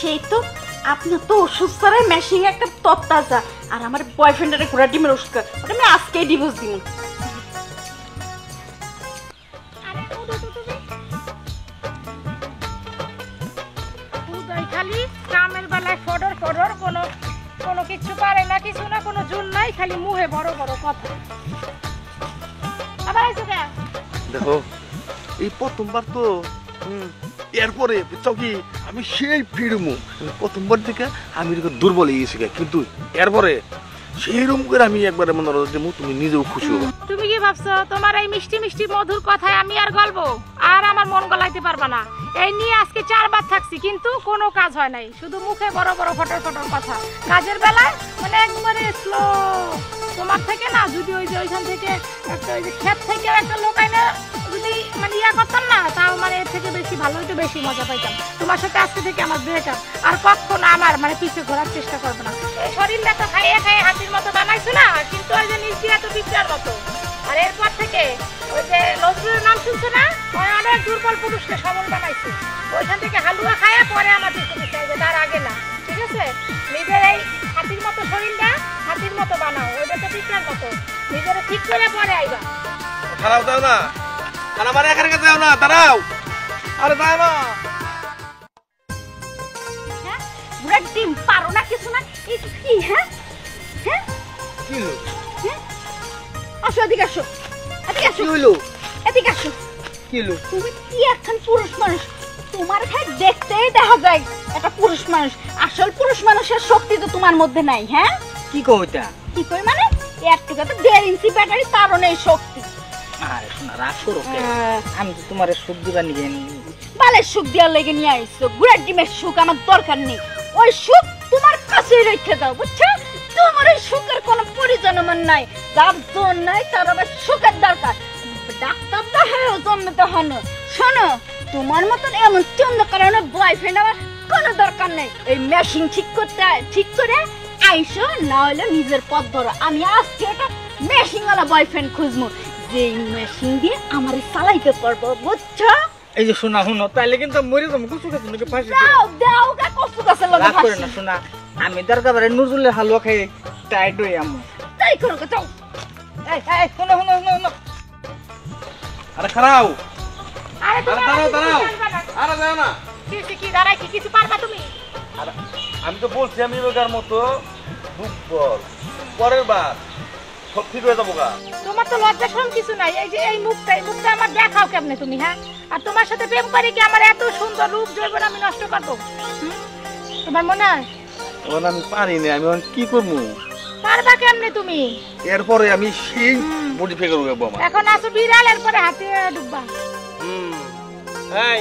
সেই তো আপনি তো ওষুধ ছাড়াই মেশিং একটা তত্তাজা আর আমার বয়ফ্রেন্ডের ঘোড়া ডিমের ওষুধ ওটা আমি আজকেই ডিভোর্স দিব। খালি কামের বেলায় ফডর ফডর কোনো কিছু পারে না, কিছু না, কোনো জোর নাই, খালি মুহে বড় বড় কথা। আবার আইছো কে? দেখো এই প্রথমবার তো এরপরে বুঝছো কি আমি সেই ফিরমু প্রথমবার থেকে আমি দুর্বল হয়ে গেছি কিন্তু এরপরে সেই রকম করে আমি একবারে মনে করো যে তুমি নিজেও খুশি হবে। তুমি কি ভাবছো তোমার এই মিষ্টি মিষ্টি মধুর কথায় আমি আর গল্প আর আমার মন গলাইতে পারবা না? এই নিয়ে আজকে 4 বার থাকছি কিন্তু কোনো কাজ হয় নাই, শুধু মুখে বড় বড় ফটর ফটর কথা, কাজের বেলায় মানে একবারে স্লো। তোমার থেকে না যদি ওই যে ওইখান থেকে একটা ওই যে ক্ষেত থেকে একটা লোক আইনা যদি মানে ইয়া করতাম না, তাও মানে এর থেকে বেশি ভালো হইতো, বেশি মজা পাইতাম। তোমার সাথে আজকে থেকে আমার ব্রেকআপ, আর কখনো আমার মানে পিছে ঘোরার চেষ্টা করবে না। এই শরীরটা তো খাইয়ে খাইয়ে হাতির মতো বানাইছো না, কিন্তু ওই যে নিশ্চিত তো পিছার মতো। আর এরপর থেকে ওই যে নজরুলের নাম শুনছো না, ওই অনেক দুর্বল পুরুষকে সবল বানাইছে। ওইখান থেকে হালুয়া খাইয়া পরে আমার পিছু পিছু আসবে, তার আগে না, ঠিক আছে? নিজের এই হাতির মতো শরীরটা হাতির মতো বানাও, ওইটা তো পিছার মতো, নিজের ঠিক করে পরে আইবা। দাঁড়াও দাও না, তারা আমার এখানে যাও না, দাঁড়াও, আরে দাও না। হ্যাঁ বুড়া ডিম পারো না কিছু না, এই কি? হ্যাঁ হ্যাঁ কি হলো? আসো এদিকে আসো, এদিকে আসো। কি হলো? এদিকে আসো। কি হলো? তুমি কি এখন পুরুষ মানুষ? তোমার খালি দেখতেই দেখা যায় একটা পুরুষ মানুষ, আসল পুরুষ মানুষের শক্তি তো তোমার মধ্যে নাই। হ্যাঁ কি কইতা? কি কই মানে একটুকা তো 1.5 ইঞ্চি ব্যাটারি তারও নেই শক্তি। আরে শোনা রাগ করো কে? আমি তো তোমার সুখ দিবা নিয়ে বালের সুখ দেওয়ার লেগে নিয়ে আইছো, গুড়ার ডিমের সুখ আমার দরকার নেই, ওই সুখ তোমার কাছেই রেখে দাও, বুঝছো? তোমার ওই সুখের কোনো পরিজন আমার নাই, যার জন নাই তার আবার সুখের দরকার। ডাক্তার তো হ্যাঁ জন্মতে হন। শোনো তোমার মতন এমন চন্দ কারণে বয়ফ্রেন্ড আমার কোনো দরকার নেই। এই মেশিন ঠিক করে আইসো, না হলে নিজের পথ ধরো। আমি আজকে একটা মেশিনওয়ালা বয়ফ্রেন্ড খুঁজবো, যে মেশিন দিয়ে আমার চালাইতে পারবো, বুঝছো? এই যে শোনা শুনো, তাইলে কিন্তু মরে যাবো, কচু গাছ নাকি ফাঁসি দাও দাও কা কষ্ট গাছের লগে রাগ করে না শোনা, আমি দরকার বারে নজরুলের হালুয়া খাই টাইট হই আমু। তাই করো কা যাও। এই এই শোনো শোনো শোনো, আরে খারাও, আরে তুমি দাঁড়াও দাঁড়াও, আরে যাও না। কি দাঁড়াই কি কিছু পারবা তুমি? আরে আমি তো বলছি আমি ওটার মতো দুর্বল, পরের বার সব ঠিক হয়ে যাবো গা। তোমার তো লজ্জা শরম কিছু নাই, এই যে এই মুখটা আমার দেখাও কেমনে তুমি? হ্যাঁ, আর তোমার সাথে প্রেম করে কি আমার এত সুন্দর রূপ জৈবন আমি নষ্ট করবো? তোমার মনে হয়? তখন আমি পারি না, আমি এখন কি করবো? পারবা কেমনে তুমি? এরপরে আমি সেই বডি ফিগার হয়ে যাবো আমার। এখন আসো বিড়াল, এরপরে হাতে ডুববা। এই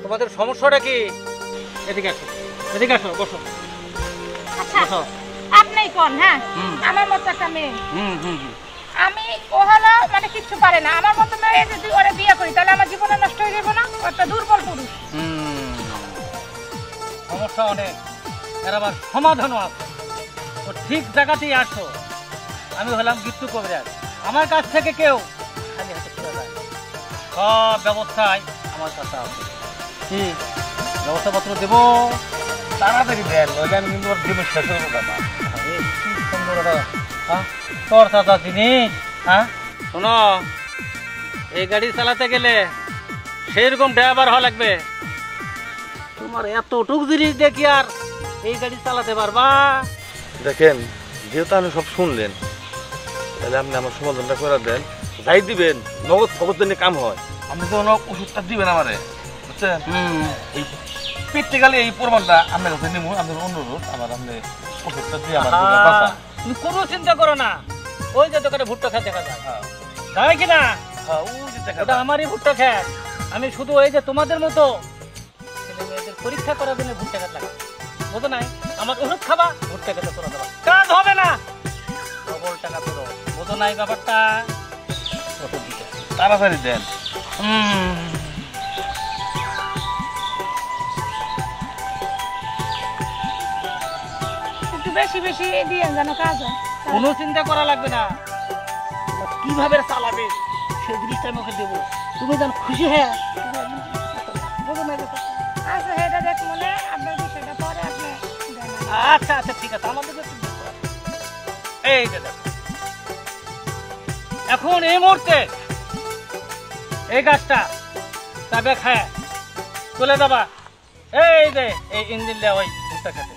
তোমাদের সমস্যাটা কি? এদিকে আসো, এদিকে আসো, বসো। আচ্ছা আপনিই কোন? হ্যাঁ আমার মতো একটা মেয়ে, আমি ও হলো মানে কিচ্ছু পারে না, আমার মতো মেয়ে যদি ওরে বিয়ে করি তাহলে আমার জীবনে নষ্ট হয়ে যাবে না? একটা দুর্বল পুরুষ। সমস্যা অনেক, এর আবার সমাধানও আছে। ও ঠিক জায়গাতেই আসো। আমি হলাম গিট্টু কবিরাজ, আমার কাছ থেকে কেউ খালি হাতে ফিরে যায়, সব ব্যবস্থায় আমার কাছে আছে। কি ব্যবস্থাপত্র দেবো? তাড়াতাড়ি দেন, নইলে আমি কিন্তু জিনিস শেষ হয়ে যাবো। কি সুন্দর একটা তোর চাচা জিনিস। হ্যাঁ শোনো, এই গাড়ি চালাতে গেলে সেরকম ড্রাইভার হওয়া লাগবে। তোমার এতটুক জিনিস দেখি আর এই গাড়ি চালাতে পারবা? দেখেন যেহেতু আপনি সব শুনলেন, তাহলে আপনি আমার সমাধানটা করে দেন, যাই দিবেন নগদ ফগদ নিয়ে কাম হয়। আপনি তো ওষুধটা দিবেন আমারে, বুঝছেন? এই প্র্যাকটিক্যালি এই প্রমাণটা আপনার কাছে নিব, আপনার অনুরোধ আমার আপনি ওষুধটা দিয়ে আমার বাঁচা। তুমি কোনো চিন্তা করো না, ওই যে দোকানে ভুট্টা খেতে দেখা যায়, যায় কিনা? ওটা আমারই ভুট্টা খেত। আমি শুধু ওই যে তোমাদের মতো ছেলে মেয়েদের পরীক্ষা করার জন্য ভুট্টা খেতে লাগা, বুঝো নাই? আমার ওষুধ খাবা, ভুট্টা খেতে করে দেবা, কাজ হবে না, ডবল টাকা পুরো, বুঝো নাই ব্যাপারটা? ওষুধ দিতে তাড়াতাড়ি দেন। একটু বেশি বেশি দিয়ে যেন কাজ হয়। কোনো চিন্তা করা লাগবে না, কিভাবে চালাবে সেই জিনিসটা আমাকে দেবো, তুমি যেন খুশি হ্যাঁ। আচ্ছা এটা দেখ মনে আপনার বিষয়টা আচ্ছা আচ্ছা ঠিক আছে, আমাদের এই যে দেখো, এখন এই মুহূর্তে এই গাছটা তবে খায় তুলে দেবা, এই যে এই ইঞ্জিন দেওয়া ওই ভুট্টা খেতে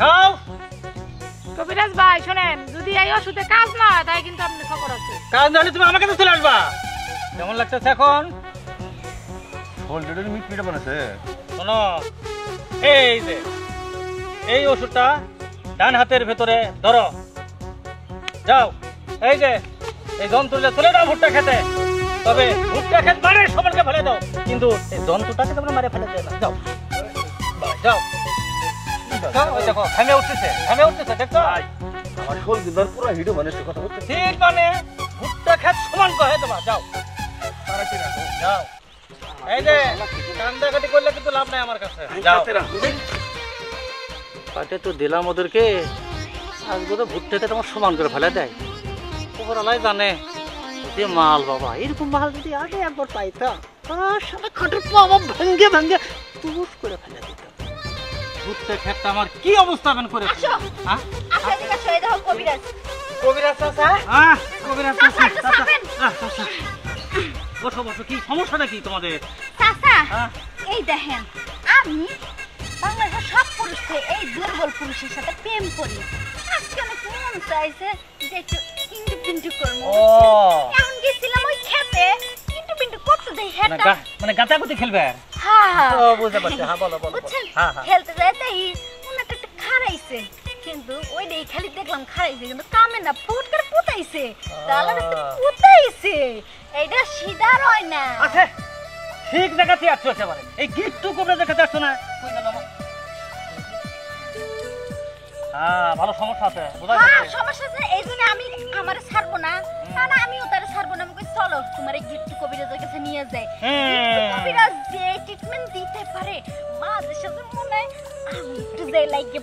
খাও। কবিরাজ ভাই শোনেন, যদি এই ওষুধে কাজ না হয় তাই কিন্তু আপনি খবর আছে। কাজ না হলে তুমি আমার কাছে চলে আসবা। কেমন লাগতেছে এখন? অলরেডি মিট মিটা বানাছে। শোনো, এই যে এই ওষুধটা ডান হাতের ভেতরে ধরো, যাও এই যে এই যন্ত্রটা তুলে দাও ভুট্টা খেতে। তবে ভুট্টা খেত মানে সবাইকে ফেলে দাও, কিন্তু এই যন্ত্রটাকে তোমরা মারে ফেলে দেয় না। যাও যাও যাও, ওই দেখো ঘামে উঠতেছে, ঘামে উঠতেছে, দেখছো? আমার শোল দিবার পুরো হিডো বানাচ্ছে কথা বলতে। ঠিক মানে ভুট্টা খেত সমান কহে দেবা। যাও তাড়াতাড়ি রাখো। যাও, এই যে কান্দাকাটি করলে কিন্তু লাভ নাই আমার কাছে। যাও, পাটে তো দিলাম ওদেরকে, আজকে তো ভুট্টাকে তোমার সমান করে ফেলে দেয়। ওপরালাই জানে যে মাল, বাবা এরকম মাল যদি আগে একবার পাইতাম তার সাথে খাটের পাওয়া ভেঙ্গে ভেঙ্গে তুষ করে ফেলে দিতাম। ভুট্টা ক্ষেতটা আমার কি অবস্থা করে আসো আসো, এদিকে আসো, এই দেখো কবিরাজ। কবিরাজ চাচা, কবিরাজ চাচা, একটু চাপেন। বসো বসো, কি সমস্যাটা কি তোমাদের? চাচা, হ্যাঁ? এই দেখেন, আমি বাংলাদেশের সব পুরুষকে এই দুর্বল পুরুষের সাথে প্রেম করি। আজকে অনেক মন চাইছে যে একটু ইন্টু পিন্টু করবো। ও এখন গেছিলাম ওই খেতে, ইন্টু পিন্টু করতে দেই মানে হেটা। মানে গাতাগুতি খেলবে? হ্যাঁ ও বুঝতে পারছি, হ্যাঁ বলো বলো। বুঝছেন, হ্যাঁ হ্যাঁ, খেলতে যাইতে ওনাটা একটু খারাইছে, কিন্তু ওই দেই খালি দেখলাম খারাইছে, কিন্তু কামে না, ফুট করে পুতাইছে। তাহলে পুতাইছে, এইটা সিধা রয় না। আচ্ছা ঠিক জায়গাতে আসছো একেবারে। এই গিট্টু কোবরা দেখাতে আসছো না? কই গেল আমার? হ্যাঁ ভালো সমস্যা আছে, বোঝা হ্যাঁ যাচ্ছে। সমস্যা আছে, এই জন্য আমি আমারে ছাড়বো না, না আমিও তারে ছাড়বো না। আমি কই চলো তোমার এই গিফট কবিরাজের কাছে নিয়ে যাই। কবিরাজ যে ট্রিটমেন্ট দিতে পারে মাঝে সাথে মনে হয় আমি একটু যাই লাগে।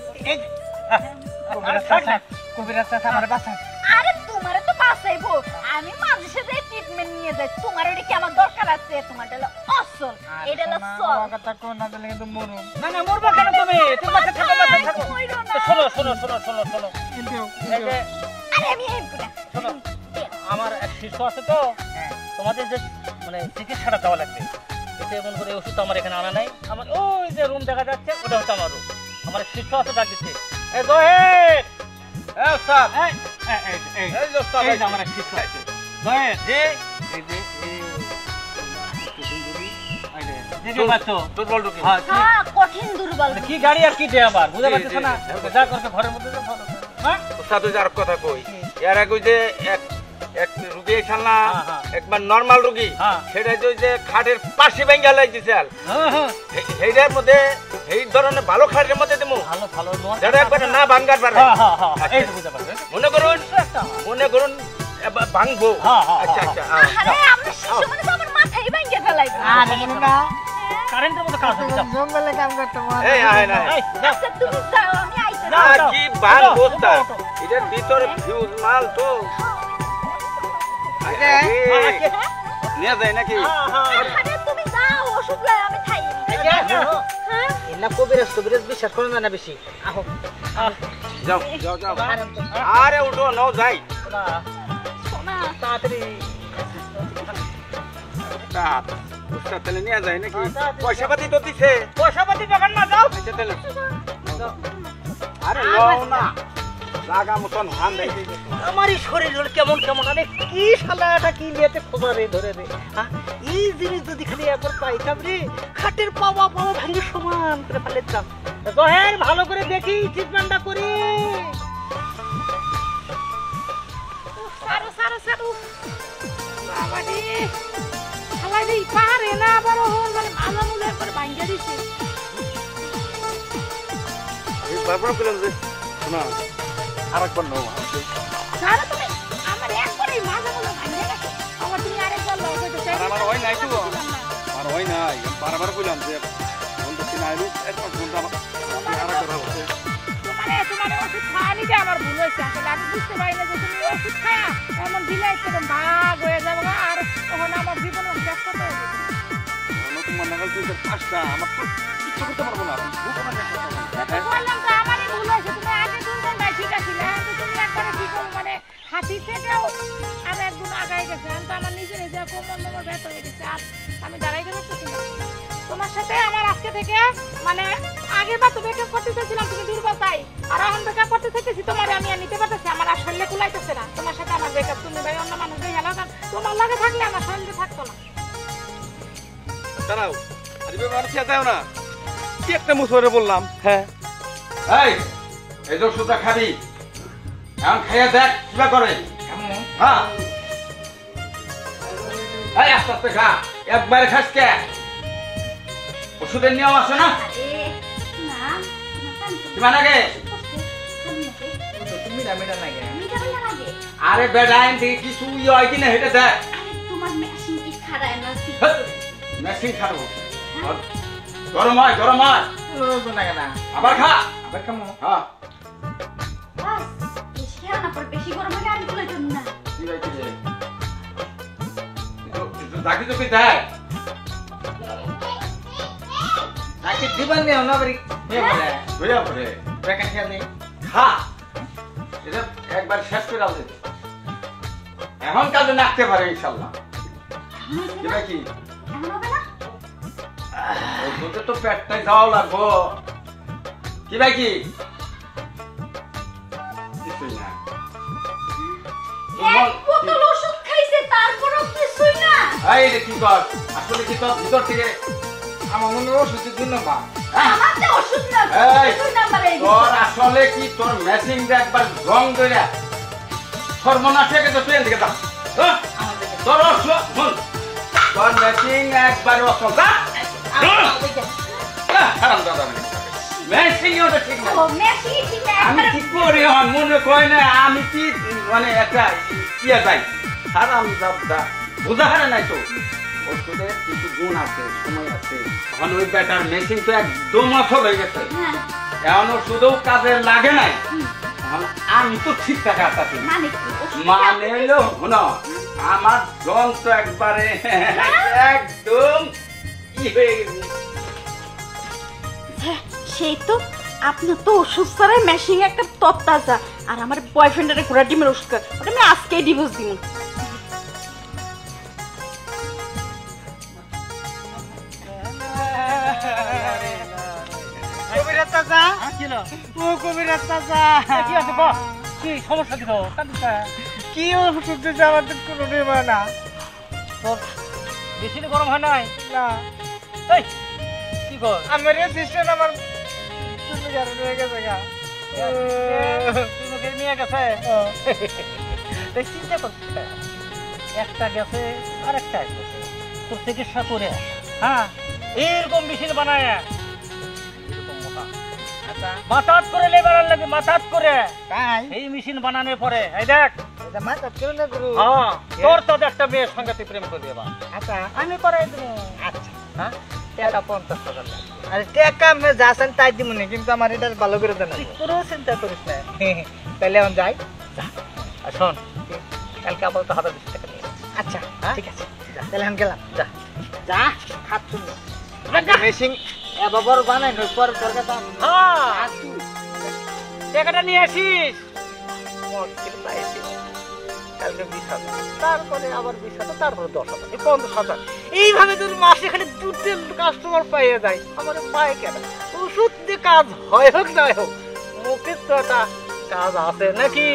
কবিরাজ চাচা আমার বাসা। আরে তোমারে তো বাঁচাইবো, আমি মাঝে সাথে ট্রিটমেন্ট নিয়ে যাই। তোমার ওটা কি আমার দরকার আছে? তোমারটা হলো অসল, এটা হলো সল। কথা কোন না দিলে কিন্তু মরু। না না মরবা কেন তুমি? তুমি বাসা থাকো, বাসা থাকো। শোনো শোনো শোনো শোনো শোনো, এই যে আরে আমি এই পুরা শোনো, আমার এক শিশু আছে তো, তোমাদের যে মানে চিকিৎসাটা দেওয়া লাগবে। এতে এমন করে ওষুধ আমার এখানে আনা নাই। আমার ওই যে রুম দেখা যাচ্ছে ওটা হচ্ছে আমার রুম। আমার এক শিশু আছে, ডাক দিচ্ছে, এই জহের, এই ওস্তাদ, এই যে ওস্তাদ, এই যে আমার এক শিশু আছে জহের, যে এই যে দুর্বল রোগী। হ্যাঁ কঠিন দুর্বল। কি গাড়ি আর কি দে আবার বুঝতে পারছিস না? যা করবে ঘরের মধ্যে যা ফলো। হ্যাঁ ওস্তাদ ওই যে আর কথা কই, এর আগে ওই যে এক রুগী এখান না, হ্যাঁ, হ্যাঁ। একবার নরমাল রুগী, হ্যাঁ। সেটা যে ওই যে খাটের পাশে ভেঙ্গা লাইতেছে, হ্যাঁ হ্যাঁ সেইটার মধ্যে এই ধরনের ভালো খাটের মধ্যে দেবো, ভালো ভালো যেটা একবারে না ভাঙ্গার পারে। হ্যাঁ হ্যাঁ হ্যাঁ এই তো বুঝতে পারবে। মনে করুন ভাঙবো। হ্যাঁ, হ্যাঁ, আচ্ছা আচ্ছা, আরে আমরা শিশু মানে তো আমার মাথায় ভাঙিয়ে ফেলাইবো। কারেন্টের মতো কাজ হচ্ছে। জঙ্গলে কাম করতাম এই আয় না, এই যাও। আচ্ছা তুমি যাও, আমি আইতে যাও, যাও। কি বাল ওঠো, বস্তা, ওঠো, ওঠো। এটার ভিতরে ফিউজ মাল তো নিয়ে যায় নাকি? আরে তুমি যাও, ওষুধ লয় আমি খাই। হ্যাঁ এনা কবিরাজ কবিরাজ বিশ্বাস করে না বেশি। আহো যাও যাও যাও, আরে উঠো নাও যাই। সোনা তাড়াতাড়ি উস্তাদ তাহলে নিয়ে যায় নাকি? পয়সা পাতি তো দিছে। পয়সা পাতি দোকান না যাও। আচ্ছা তাহলে আরে নাও না, জাগা মতন হান দেয়। আমারই শরীর হলো কেমন কেমন, আরে কি শালাটা কি নিয়েতে খোঁজা রে ধরে রে। হ্যাঁ এই জিনিস যদি খালি একবার পাইতাম রে, খাটের পাওয়া পাওয়া ভাঙে সমান করে ফেলেতাম। জহের ভালো করে দেখি ট্রিটমেন্টটা করি। সারো সারো সারো বাবা রে, খালাই দেই পারে না আবার হল মানে ভালো মূল্য একবার ভাঙ্গা দিছে। এই বারবার কইলাম যে শোনা আরেকবার নাও। সারো তুমি আমার একবারই মাঝে মূল্য ভাঙ্গা গেছে, আবার তুমি আরেকবার লও কইতে চাই। আর আমার হয় নাই তো, আর হয় নাই, বারবার কইলাম যে বন্ধু কিনা আইলু একবার বন্ধু আমার আরেকবার হচ্ছে। তোমার ওষুধ খাওয়ানি যে আমার ভুল হয়েছে। আসলে আমি বুঝতে পারি না যে তুমি ওষুধ খায়া এমন দিলে একদম ভাগ হয়ে যাবে আর তখন আমার জীবনের শেষ করতে হবে। নতুন মনে গেল তুই পাঁচটা আমার তো কিছু করতে পারবো না। বললাম তো আমারই ভুল হয়েছে, তুমি আগে দুর্বল নাই ঠিক আছিল, এখন তো তুমি একবারে কি করো মানে হাতি থেকেও আর একদম আগাই গেছে, এখন তো আমার নিজের যে কোমর মোমর ব্যথা হয়ে গেছে, আর আমি দাঁড়াইতে পারতেছি না। তোমার সাথে আমার আজকে থেকে মানে আগের বার তো ব্রেকআপ করতে চাইছিলাম, তুমি দুর্বল তাই, আর এখন ব্রেকআপ করতে চাইতেছি তোমার আমি আর নিতে পারতেছি, আমার আর শরীরে কুলাইতেছে না তোমার সাথে আমার ব্রেকআপ। তুমি ভাই অন্য মানুষ দিয়ে গেল, কারণ তোমার লাগে থাকলে আমার শরীরে থাকতো না। দাঁড়াও, আরে বাবা চেঁচাও না, কি একটা মুসরে বললাম। হ্যাঁ এই যে ওষুধটা খাবি, এখন খাইয়া দেখ কিবা করে। হ্যাঁ এই আস্তে আস্তে খা, একবারে খাস কে? ওষুধের নিয়ম আছে না? কিমান আগে? আরে বেটা আইন থেকে কিছু হয় কিনা হেঁটে দেখ। মেশিন খাবো, গরম হয় গরম হয়, আবার খা, আবার খামো। হ্যাঁ তাকে তোকে দেয় তাকে দিবার নেই না বাড়ি হয়ে পড়ে প্যাকেট খেয়ে খা, এটা একবার শেষ করে আল দিতে, এখন কাজে নাকতে পারে ইনশাল্লাহ। কি ওই দুধে তো পেটটাই যাওয়া লাগবো। কি ভাই কি কিছুই না, এই রে কি কর আসলে কি তোর ভিতর থেকে আমার মনে ওষুধের জন্য বা তোর আসলে কি তোর মেশিনটা একবার রং ধরে সর্বনাশ হয়ে গেছে, ট্রেন থেকে দাও তোর ওষুধ তোর মেশিন একবার অসল খারাপ দাদা মেশিন ওটা ঠিক না। আমি কি করি মনে কয় না আমি কি মানে একটা ইয়ে যাই খারাপ দাদা বোঝা হারে নাই তো। ওষুধের কিছু গুণ আছে, সময় আছে, এখন ওই ব্যাটার মেশিন তো একদম অসল হয়ে গেছে, এখন ওষুধেও কাজে লাগে নাই, আমি তো ঠিক থাকা আছে মানে এলো শোনো আমার যন্ত্র একবারে একদম ই হয়ে গেছে। সেই তো আপনার তো ওষুধ ছাড়াই মেশিং একটা তত্তাজা, আর আমার বয়ফ্রেন্ডের ঘোড়া ডিমের ওষুধ খায়, ওটা আমি আজকেই ডিভোর্স দিব। কি সমস্যা দিল কি ওষুধ দিচ্ছে আমার তো কোনো নির্ভর না, তোর বেশি গরম হয় নাই না? এই কি কর আমার সিস্টেম আমার নিয়ে গেছে, চিন্তা করছে একটা গেছে আর একটা আসতেছে, তোর চিকিৎসা করে হ্যাঁ এরকম মেশিন বানায় মাথাত করে লেবার লাগে, মাথাত করে এই মেশিন বানানোর পরে এই দেখ তোর তো একটা মেয়ের সঙ্গে তুই প্রেম করবি। আচ্ছা আমি করাই দেবো। আচ্ছা হ্যাঁ টাকা 50,000 আরে টাকা আমি যাচ্ছেন তাই দিব না, কিন্তু আমার এটা ভালো করে দেন, কোনো চিন্তা করিস না। তাহলে এখন যাই, শোন কালকে আবার তো 20 টাকা নিয়ে। আচ্ছা ঠিক আছে তাহলে আমি গেলাম, যা যা খাচ্ছ মেশিন বাবার বানাই নয় পরে তোর কাছে টাকাটা নিয়ে আসিস, কালকে 20,000, তারপরে আবার 20,000, তারপরে 10,000, 50,000, এইভাবে যদি মাসে খালি 2 কাস্টমার পাইয়ে যায় আমার পায় কেন? ওষুধ দিয়ে কাজ হয় হোক না হোক মুখের তো একটা কাজ আছে নাকি?